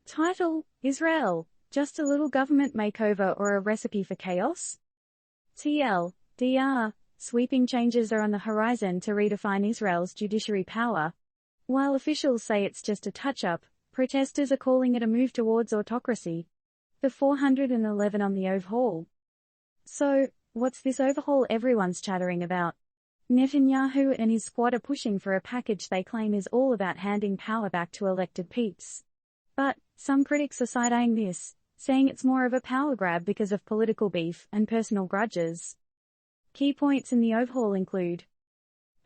Title: Israel, just a little government makeover or a recipe for chaos? TLDR, sweeping changes are on the horizon to redefine Israel's judiciary power. While officials say it's just a touch-up, protesters are calling it a move towards autocracy. The 411 on the overhaul. So, what's this overhaul everyone's chattering about? Netanyahu and his squad are pushing for a package they claim is all about handing power back to elected peeps. But some critics are side-eyeing this, saying it's more of a power grab because of political beef and personal grudges. Key points in the overhaul include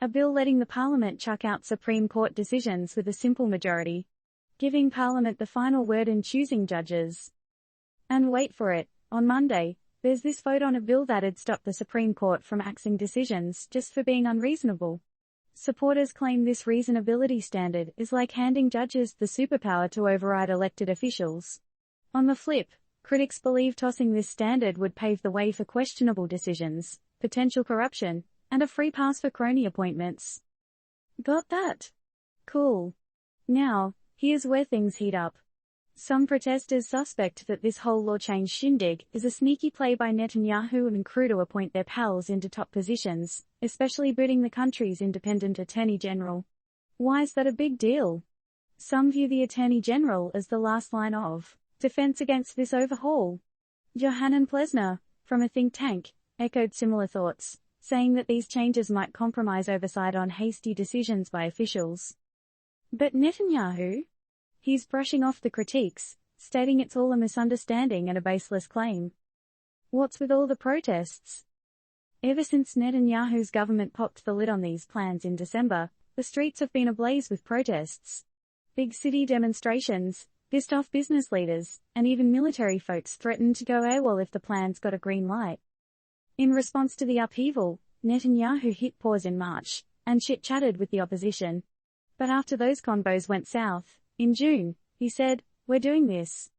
a bill letting the parliament chuck out Supreme Court decisions with a simple majority, giving parliament the final word in choosing judges. And wait for it, on Monday, there's this vote on a bill that'd stop the Supreme Court from axing decisions just for being unreasonable. Supporters claim this reasonability standard is like handing judges the superpower to override elected officials. On the flip, critics believe tossing this standard would pave the way for questionable decisions, potential corruption, and a free pass for crony appointments. Got that? Cool. Now, here's where things heat up. Some protesters suspect that this whole law change shindig is a sneaky play by Netanyahu and crew to appoint their pals into top positions, especially booting the country's independent attorney general. Why is that a big deal? Some view the attorney general as the last line of defense against this overhaul. Johanan Plesner, from a think tank, echoed similar thoughts, saying that these changes might compromise oversight on hasty decisions by officials. But Netanyahu? He's brushing off the critiques, stating it's all a misunderstanding and a baseless claim. What's with all the protests? Ever since Netanyahu's government popped the lid on these plans in December, the streets have been ablaze with protests. Big city demonstrations, pissed-off business leaders, and even military folks threatened to go AWOL if the plans got a green light. In response to the upheaval, Netanyahu hit pause in March, and chit-chatted with the opposition. But after those convos went south, in June, he said, "We're doing this.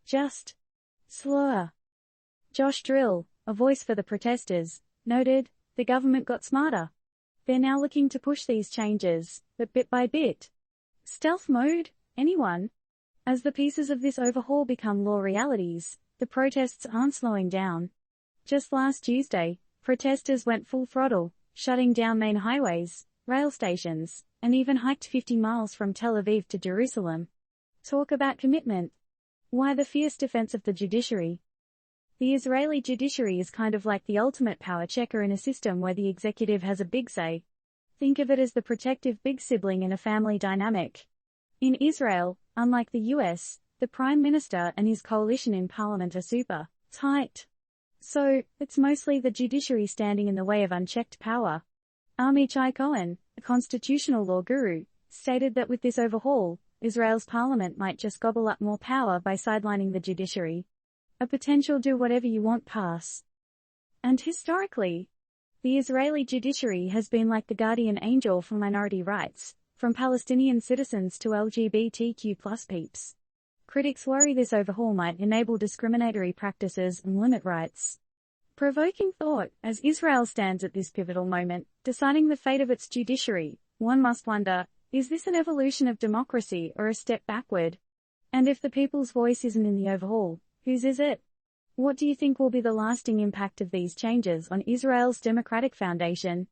Just slower." Josh Drill, a voice for the protesters, noted, the government got smarter. They're now looking to push these changes, but bit by bit. Stealth mode? Anyone? As the pieces of this overhaul become law realities, the protests aren't slowing down. Just last Tuesday, protesters went full throttle, shutting down main highways, rail stations, and even hiked 50 miles from Tel Aviv to Jerusalem. Talk about commitment. Why the fierce defense of the judiciary? The Israeli judiciary is kind of like the ultimate power checker in a system where the executive has a big say. Think of it as the protective big sibling in a family dynamic. In Israel, unlike the US, the Prime Minister and his coalition in parliament are super tight. So, it's mostly the judiciary standing in the way of unchecked power. Amichai Cohen, a constitutional law guru, stated that with this overhaul, Israel's parliament might just gobble up more power by sidelining the judiciary. A potential do-whatever-you-want pass. And historically, the Israeli judiciary has been like the guardian angel for minority rights, from Palestinian citizens to LGBTQ+ peeps. Critics worry this overhaul might enable discriminatory practices and limit rights. Provoking thought, as Israel stands at this pivotal moment, deciding the fate of its judiciary, one must wonder, is this an evolution of democracy or a step backward? And if the people's voice isn't in the overhaul, whose is it? What do you think will be the lasting impact of these changes on Israel's democratic foundation?